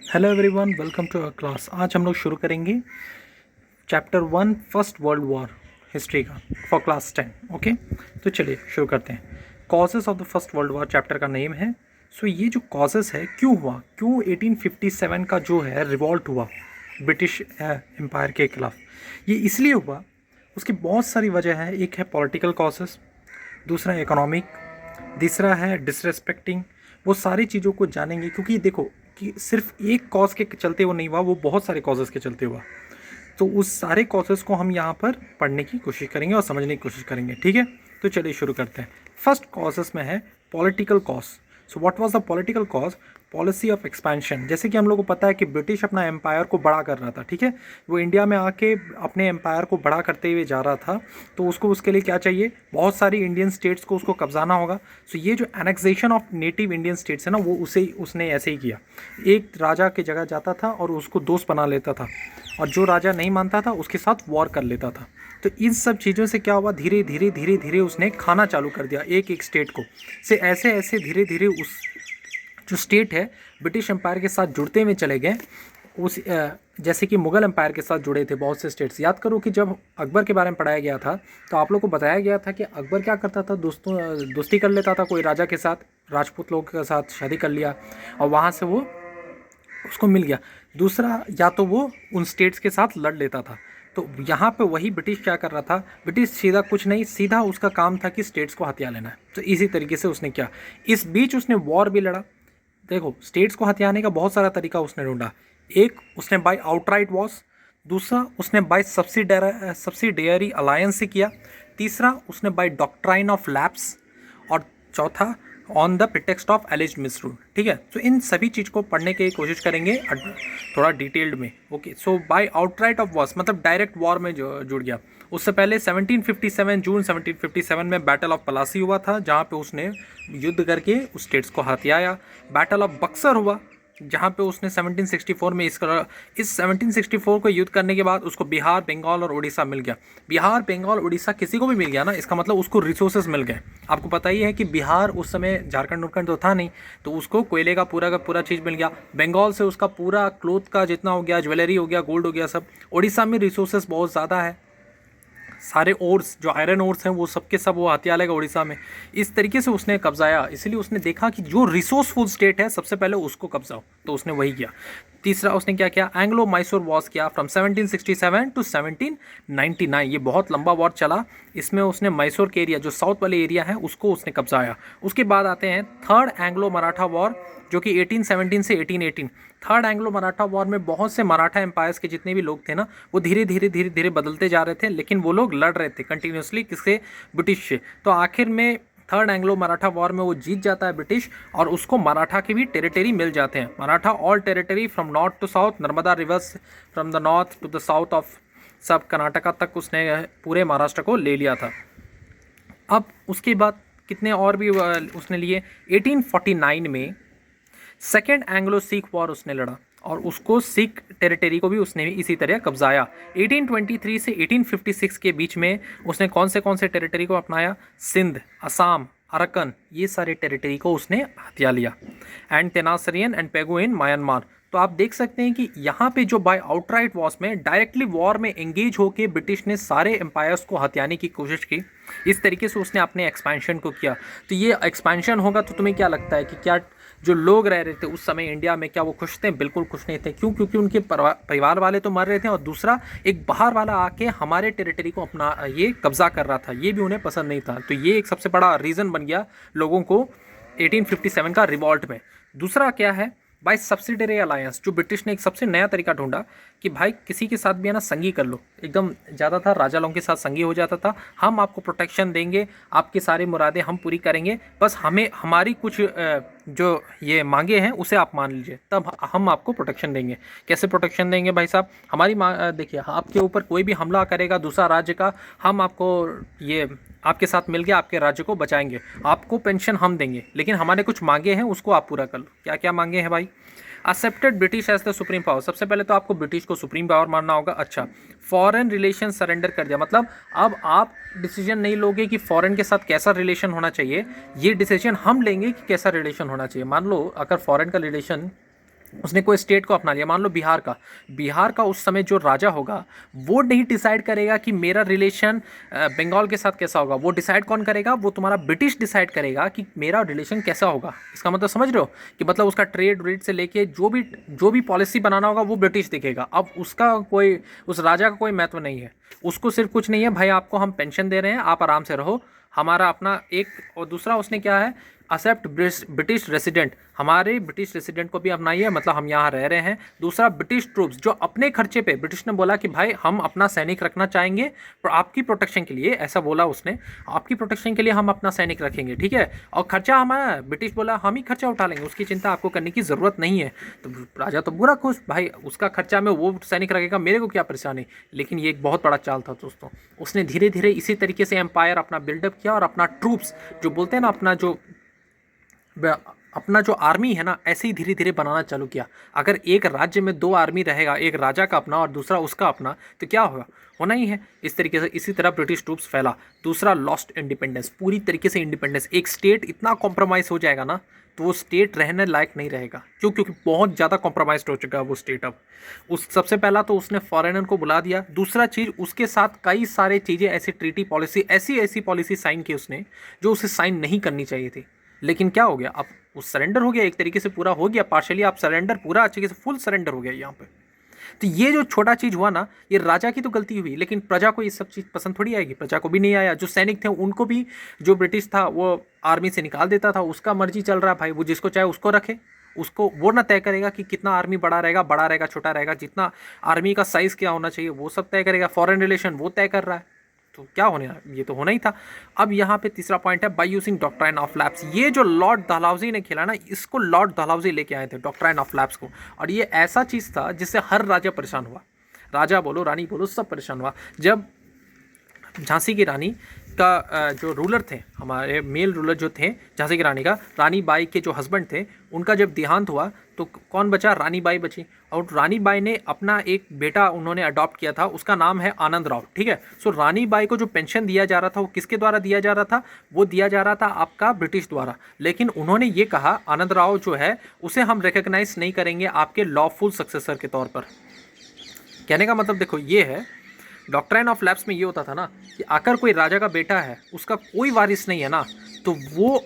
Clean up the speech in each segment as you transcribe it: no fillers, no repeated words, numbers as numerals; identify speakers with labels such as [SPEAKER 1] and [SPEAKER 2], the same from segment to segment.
[SPEAKER 1] Hello everyone, welcome to our class. आज हम लोग शुरू करेंगे chapter 1 first world war history का फॉर क्लास 10। ओके, तो चलिए शुरू करते हैं। Causes of the first world war chapter का नेम है। सो ये जो कॉजेस है, क्यों हुआ, क्यों 1857 का जो है रिवॉल्ट हुआ ब्रिटिश एम्पायर के खिलाफ, ये इसलिए हुआ। उसकी बहुत सारी वजह है। एक है पॉलिटिकल कॉजेस, दूसरा इकोनॉमिक, तीसरा है डिसरेस्पेक्टिंग। वो सारी चीज़ों को जानेंगे, क्योंकि देखो कि सिर्फ एक कॉज के चलते वो नहीं हुआ, वो बहुत सारे कॉजेज़ के चलते हुआ। तो उस सारे कॉजेज़ को हम यहाँ पर पढ़ने की कोशिश करेंगे और समझने की कोशिश करेंगे। ठीक है, तो चलिए शुरू करते हैं। फर्स्ट कॉजेस में है political cause. So what was the political cause? Policy of expansion. जैसे कि हम लोग को पता है कि ब्रिटिश अपना एम्पायर को बड़ा कर रहा था। ठीक है, वो इंडिया में आके अपने एम्पायर को बड़ा करते हुए जा रहा था। तो उसको उसके लिए क्या चाहिए? बहुत सारी इंडियन स्टेट्स को उसको कब्जाना होगा। सो ये जो annexation of native Indian states है ना, वो उसने ऐसे ही किया। एक राजा की जगह जाता था और उसको दोस्त बना लेता था, और जो राजा नहीं मानता था उसके साथ वॉर कर लेता था। तो इन सब चीज़ों से क्या हुआ, धीरे धीरे धीरे धीरे उसने खाना चालू कर दिया एक एक स्टेट को। से ऐसे ऐसे धीरे धीरे उस जो स्टेट है ब्रिटिश एम्पायर के साथ जुड़ते हुए चले गए। उस जैसे कि मुग़ल एम्पायर के साथ जुड़े थे बहुत से स्टेट्स। याद करो कि जब अकबर के बारे में पढ़ाया गया था तो आप लोग को बताया गया था कि अकबर क्या करता था, दोस्ती कर लेता था कोई राजा के साथ, राजपूत लोग के साथ शादी कर लिया और वहाँ से वो उसको मिल गया। दूसरा, या तो वो उन स्टेट्स के साथ लड़ लेता था। तो यहाँ पे वही ब्रिटिश क्या कर रहा था, ब्रिटिश सीधा कुछ नहीं, सीधा उसका काम था कि स्टेट्स को हथिया लेना है। तो इसी तरीके से उसने क्या, इस बीच उसने वॉर भी लड़ा। देखो, स्टेट्स को हथियाने का बहुत सारा तरीका उसने ढूंढा। एक, उसने बाय आउटराइट वॉर्स। दूसरा, उसने बाय सब्सिडियरी अलायंस से किया। तीसरा, उसने बाय डॉक्ट्राइन ऑफ लैप्स। और चौथा, ऑन द प्रिटेक्स्ट ऑफ एलिज्ड मिसरूल। ठीक है, तो इन सभी चीज़ को पढ़ने की कोशिश करेंगे थोड़ा डिटेल्ड में। Okay, so by outright of wars मतलब डायरेक्ट वॉर में जुड़ गया। उससे पहले 1757 जून 1757 में बैटल ऑफ पलासी हुआ था, जहाँ पे उसने युद्ध करके उस स्टेट्स को हथियाया। बैटल ऑफ बक्सर हुआ, जहाँ पे उसने 1764 में इस 1764 को युद्ध करने के बाद उसको बिहार, बंगाल और उड़ीसा मिल गया। बिहार, बंगाल, उड़ीसा किसी को भी मिल गया ना, इसका मतलब उसको रिसोर्सेज मिल गए। आपको पता ही है कि बिहार उस समय झारखंड उरखंड तो था नहीं, तो उसको कोयले का पूरा चीज़ मिल गया। बंगाल से उसका पूरा क्लोथ का जितना हो गया, ज्वेलरी हो गया, गोल्ड हो गया सब। उड़ीसा में रिसोर्सेज बहुत ज़्यादा है, सारे ओर्स जो आयरन ओर्स हैं वो सबके सब वो हथिया लेगा उड़ीसा में। इस तरीके से उसने कब्जाया। इसलिए उसने देखा कि जो रिसोर्सफुल स्टेट है सबसे पहले उसको कब्जाओ, तो उसने वही किया। तीसरा, उसने क्या किया, एंग्लो मैसूर वॉर्स किया फ्रॉम 1767 टू 1799। ये बहुत लंबा वॉर चला। इसमें उसने मैसूर के एरिया, जो साउथ वाले एरिया है, उसको उसने कब्जाया। उसके बाद आते हैं थर्ड एंग्लो मराठा वॉर, जो कि 1817 से 1818। थर्ड एंग्लो मराठा वॉर में बहुत से मराठा एम्पायर्स के जितने भी लोग थे ना, वो धीरे धीरे धीरे धीरे बदलते जा रहे थे, लेकिन वो लोग लड़ रहे थे कंटिन्यूसली किससे, ब्रिटिश से। तो आखिर में थर्ड एंग्लो मराठा वॉर में वो जीत जाता है ब्रिटिश, और उसको मराठा की भी टेरिटरी मिल जाते हैं। Maratha all territory from north to south, Narmada rivers from the north to the south of सब कर्नाटका तक उसने पूरे महाराष्ट्र को ले लिया था। अब उसके बाद कितने और भी उसने लिए। 1849 में सेकेंड एंग्लो सिख वॉर उसने लड़ा, और उसको सिख टेरिटरी को भी उसने इसी तरह कब्जाया। 1823 से 1856 के बीच में उसने कौन से टेरिटरी को अपनाया, सिंध, असम, अरकन, ये सारे टेरिटरी को उसने हथिया लिया। And Tenasserim and Pegu in Myanmar. तो आप देख सकते हैं कि यहाँ पे जो बाय आउटराइट वॉर्स में डायरेक्टली वॉर में एंगेज होके ब्रिटिश ने सारे एम्पायर्स को हथियाने की कोशिश की। इस तरीके से उसने अपने एक्सपेंशन को किया। तो ये एक्सपेंशन होगा तो तुम्हें क्या लगता है कि क्या जो लोग रह रहे थे उस समय इंडिया में, क्या वो खुश थे? बिल्कुल खुश नहीं थे। क्यों? क्योंकि उनके परिवार वाले तो मर रहे थे, और दूसरा एक बाहर वाला आके हमारे टेरिटरी को अपना ये कब्जा कर रहा था, ये भी उन्हें पसंद नहीं था। तो ये एक सबसे बड़ा रीज़न बन गया लोगों को 1857 का रिवॉल्ट में। दूसरा क्या है, बाय सब्सिडियरी अलायंस। जो ब्रिटिश ने एक सबसे नया तरीका ढूंढा कि भाई किसी के साथ भी है ना संगी कर लो। एकदम ज़्यादा था, राजा लोगों के साथ संगी हो जाता था। हम आपको प्रोटेक्शन देंगे, आपकी सारी मुरादें हम पूरी करेंगे, बस हमें हमारी कुछ जो ये मांगे हैं उसे आप मान लीजिए, तब हम आपको प्रोटेक्शन देंगे। कैसे प्रोटेक्शन देंगे भाई साहब? हमारी देखिए, आपके ऊपर कोई भी हमला करेगा दूसरा राज्य का, हम आपको ये आपके साथ मिल के आपके राज्य को बचाएंगे, आपको पेंशन हम देंगे, लेकिन हमारे कुछ मांगे हैं उसको आप पूरा कर लो। क्या क्या मांगे हैं भाई? Accepted British as the supreme power. सबसे पहले तो आपको ब्रिटिश को सुप्रीम पावर मानना होगा। अच्छा, फॉरेन रिलेशन सरेंडर कर दिया, मतलब अब आप डिसीजन नहीं लोगे कि फॉरेन के साथ कैसा रिलेशन होना चाहिए, ये डिसीजन हम लेंगे कि कैसा रिलेशन होना चाहिए। मान लो अगर फॉरेन का रिलेशन उसने कोई स्टेट को अपना लिया, मान लो बिहार का उस समय जो राजा होगा वो नहीं डिसाइड करेगा कि मेरा रिलेशन बंगाल के साथ कैसा होगा। वो डिसाइड कौन करेगा? वो तुम्हारा ब्रिटिश डिसाइड करेगा कि मेरा रिलेशन कैसा होगा। इसका मतलब समझ रहे हो कि मतलब उसका ट्रेड रेट से लेके जो भी पॉलिसी बनाना होगा वो ब्रिटिश देखेगा। अब उस राजा का कोई महत्व नहीं है। उसको सिर्फ कुछ नहीं है भाई, आपको हम पेंशन दे रहे हैं, आप आराम से रहो, हमारा अपना एक। और दूसरा उसने क्या है, एक्सेप्ट ब्रिटिश रेसिडेंट, हमारे ब्रिटिश रेसिडेंट को भी अपनाइए, मतलब हम यहाँ रह रहे हैं। दूसरा ब्रिटिश ट्रूप्स जो अपने खर्चे पे, ब्रिटिश ने बोला कि भाई हम अपना सैनिक रखना चाहेंगे पर आपकी प्रोटेक्शन के लिए, ऐसा बोला उसने, आपकी प्रोटेक्शन के लिए हम अपना सैनिक रखेंगे, ठीक है, और खर्चा हमारा, ब्रिटिश बोला हम ही खर्चा उठा लेंगे, उसकी चिंता आपको करने की ज़रूरत नहीं है। तो राजा तो बुरा खुश, भाई उसका खर्चा में वो सैनिक रखेगा, मेरे को क्या परेशानी। लेकिन ये एक बहुत बड़ा चाल था दोस्तों। उसने धीरे धीरे इसी तरीके से एम्पायर अपना बिल्डअप किया और अपना ट्रूप्स जो बोलते हैं ना, अपना जो आर्मी है ना, ऐसे ही धीरे धीरे बनाना चालू किया। अगर एक राज्य में दो आर्मी रहेगा, एक राजा का अपना और दूसरा उसका अपना, तो क्या होगा, होना ही है। इस तरीके से इसी तरह ब्रिटिश ट्रूप्स फैला। दूसरा लॉस्ट इंडिपेंडेंस, पूरी तरीके से इंडिपेंडेंस। एक स्टेट इतना कॉम्प्रोमाइज़ हो जाएगा ना तो वो स्टेट रहने लायक नहीं रहेगा। क्यों? क्योंकि बहुत ज़्यादा कॉम्प्रोमाइज हो चुका है वो स्टेट। अब उस सबसे पहला तो उसने फॉरेनर को बुला दिया। दूसरा चीज़, उसके साथ कई सारे चीज़ें ऐसी ट्रीटी पॉलिसी, ऐसी पॉलिसी साइन की उसने जो उसे साइन नहीं करनी चाहिए थी। लेकिन क्या हो गया, अब वो सरेंडर हो गया, एक तरीके से पूरा हो गया, पार्शली आप सरेंडर, पूरा अच्छे से फुल सरेंडर हो गया यहाँ पे। तो ये जो छोटा चीज़ हुआ ना, ये राजा की तो गलती हुई, लेकिन प्रजा को ये सब चीज़ पसंद थोड़ी आएगी। प्रजा को भी नहीं आया। जो सैनिक थे उनको भी, जो ब्रिटिश था वो आर्मी से निकाल देता था, उसका मर्जी चल रहा है भाई, वो जिसको चाहे उसको रखे। उसको वो ना तय करेगा कि कितना आर्मी बड़ा रहेगा छोटा रहेगा, जितना आर्मी का साइज़ क्या होना चाहिए वो सब तय करेगा। फॉरेन रिलेशन वो तय कर रहा है, तो क्या होने, ये तो होना ही था। अब यहाँ पे तीसरा पॉइंट है, by using doctrine of lapse. ये जो लॉर्ड डलहौजी ने खेला ना, इसको लॉर्ड डलहौजी लेके आए थे, डॉक्ट्राइन ऑफ लैप्स को। और ये ऐसा चीज़ था जिससे हर राजा परेशान हुआ, राजा बोलो रानी बोलो सब परेशान हुआ। जब झांसी की रानी का जो रूलर थे, हमारे मेल रूलर जो थे झांसी की रानी का, रानी बाई के जो हस्बैंड थे, उनका जब देहांत हुआ तो कौन बचा? रानी बाई बची। और रानी बाई ने अपना एक बेटा उन्होंने अडॉप्ट किया था, उसका नाम है आनंद राव, ठीक है। सो रानी बाई को जो पेंशन दिया जा रहा था वो किसके द्वारा दिया जा रहा था? वो दिया जा रहा था आपका ब्रिटिश द्वारा। लेकिन उन्होंने ये कहा, आनंद राव जो है उसे हम रिकग्नाइज नहीं करेंगे आपके लॉफुल सक्सेसर के तौर पर। कहने का मतलब देखो ये है, डॉक्ट्राइन ऑफ लैप्स में ये होता था ना कि अगर कोई राजा का बेटा है, उसका कोई वारिस नहीं है ना, तो वो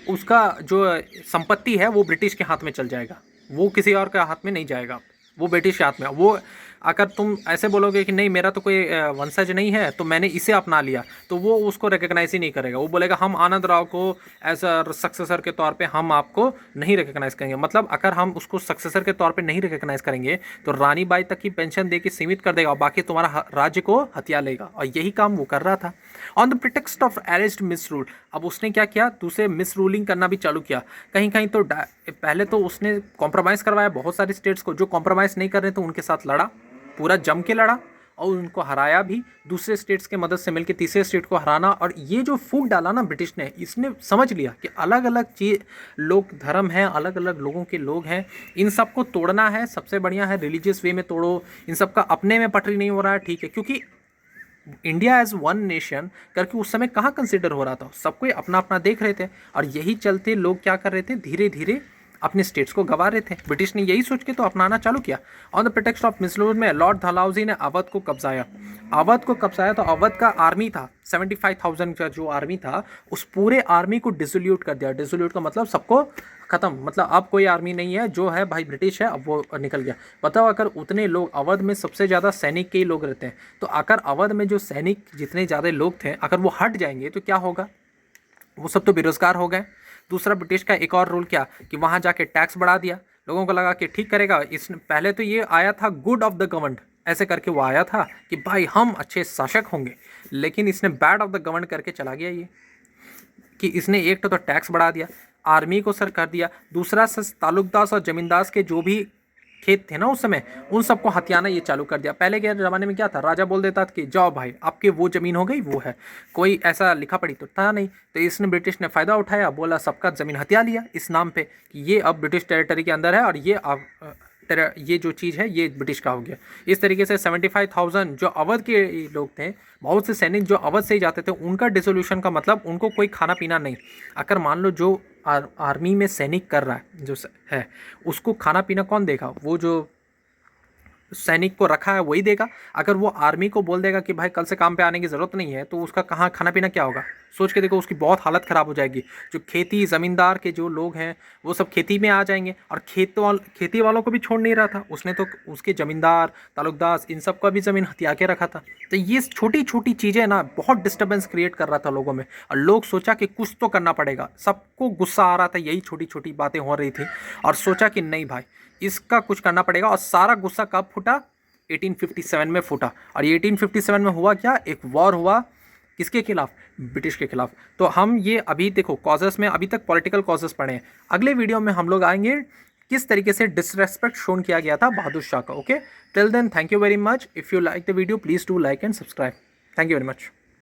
[SPEAKER 1] उसका जो संपत्ति है वो ब्रिटिश के हाथ में चल जाएगा, वो किसी और के हाथ में नहीं जाएगा, वो ब्रिटिश के हाथ में। वो अगर तुम ऐसे बोलोगे कि नहीं मेरा तो कोई वंशज नहीं है तो मैंने इसे अपना लिया, तो वो उसको रिकग्नाइज ही नहीं करेगा। वो बोलेगा हम आनंद राव को एज अ सक्सेसर के तौर पे हम आपको नहीं रिकग्नाइज करेंगे। मतलब अगर हम उसको सक्सेसर के तौर पे नहीं रिकग्नाइज करेंगे तो रानी बाई तक की पेंशन दे के सीमित कर देगा और बाकी तुम्हारा राज्य को हथिया लेगा। और यही काम वो कर रहा था। On the pretext of arrest miss rule, अब उसने क्या किया, दूसरे मिस रूलिंग करना भी चालू किया। कहीं कहीं तो पहले तो उसने कॉम्प्रोमाइज़ करवाया बहुत सारे स्टेट्स को, जो कॉम्प्रोमाइज़ नहीं कर रहे थे उनके साथ लड़ा, पूरा जम के लड़ा और उनको हराया भी। दूसरे स्टेट्स के मदद से मिलकर तीसरे स्टेट को हराना। और ये जो फूट डाला ना ब्रिटिश ने, इसने समझ लिया कि अलग अलग चीज़, लोग धर्म हैं, अलग अलग लोगों के लोग हैं, इन सबको तोड़ना है। सबसे बढ़िया है रिलीजियस वे में तोड़ो, इन सब का अपने में पटरी नहीं हो रहा है, ठीक है। क्योंकि इंडिया एज वन नेशन करके उस समय कहाँ कंसिडर हो रहा था, सब कोई अपना अपना देख रहे थे। और यही चलते लोग क्या कर रहे थे, धीरे धीरे अपने स्टेट्स को गंवा रहे थे। ब्रिटिश ने यही सोच के तो अपनाना चालू किया। ऑन द प्रिटेक्स्ट ऑफ मिसरूल में लॉर्ड डलहौजी ने अवध को कब्जाया। तो अवध का आर्मी था 75,000 का जो आर्मी था, उस पूरे आर्मी को डिसोल्यूट कर दिया। डिसोल्यूट का मतलब सबको खत्म, मतलब अब कोई आर्मी नहीं है, जो है भाई ब्रिटिश है, अब वो निकल गया। बताओ अगर उतने लोग, अवध में सबसे ज़्यादा सैनिक के ही लोग रहते हैं, तो अगर अवध में जो सैनिक जितने ज़्यादा लोग थे अगर वो हट जाएंगे तो क्या होगा, वो सब तो बेरोजगार हो गए। दूसरा ब्रिटिश का एक और रूल क्या कि वहाँ जाके टैक्स बढ़ा दिया। लोगों को लगा कि ठीक करेगा। इसने पहले तो ये आया था गुड ऑफ द गवर्नड, ऐसे करके वो आया था कि भाई हम अच्छे शासक होंगे, लेकिन इसने बैड ऑफ द गवर्नड करके चला गया ये, कि इसने एक तो टैक्स बढ़ा दिया, आर्मी को सर कर दिया। दूसरा तालुकदास और जमींदास के जो भी खेत थे ना उस समय, उन सबको हथियाना ये चालू कर दिया। पहले के ज़माने में क्या था, राजा बोल देता था कि जाओ भाई आपके वो ज़मीन हो गई वो है, कोई ऐसा लिखा पढ़ी तो था नहीं। तो इसने ब्रिटिश ने फ़ायदा उठाया, बोला सबका ज़मीन हथिया लिया इस नाम पे कि ये अब ब्रिटिश टेरिटरी के अंदर है और ये जो चीज़ है ये ब्रिटिश का हो गया। इस तरीके से 75,000 जो अवध के लोग थे, बहुत से सैनिक जो अवध से ही जाते थे, उनका डिसोल्यूशन का मतलब उनको कोई खाना पीना नहीं। अगर मान लो जो आर्मी में सैनिक कर रहा है जो है, उसको खाना पीना कौन देगा? वो जो सैनिक को रखा है वही देगा। अगर वो आर्मी को बोल देगा कि भाई कल से काम पे आने की ज़रूरत नहीं है, तो उसका कहाँ खाना पीना क्या होगा? सोच के देखो, उसकी बहुत हालत ख़राब हो जाएगी। जो खेती ज़मींदार के जो लोग हैं वो सब खेती में आ जाएंगे, और खेती वालों को भी छोड़ नहीं रहा था उसने, तो उसके ज़मींदार ताल्लुकदार इन सब का भी ज़मीन हथिया के रखा था। तो ये छोटी छोटी चीज़ें ना बहुत डिस्टर्बेंस क्रिएट कर रहा था लोगों में, और लोग सोचा कि कुछ तो करना पड़ेगा, सबको गुस्सा आ रहा था, यही छोटी छोटी बातें हो रही थी, और सोचा कि नहीं भाई इसका कुछ करना पड़ेगा। और सारा गुस्सा कब फूटा? 1857 में फूटा। और ये 1857 में हुआ क्या? एक वॉर हुआ, किसके खिलाफ? ब्रिटिश के खिलाफ। तो हम ये अभी देखो कॉजेस में अभी तक पॉलिटिकल कॉजेस पढ़े हैं, अगले वीडियो में हम लोग आएंगे किस तरीके से डिसरेस्पेक्ट शोन किया गया था बहादुर शाह का। Okay, till then thank you very much. If you like the video please do like and subscribe. Thank you very much.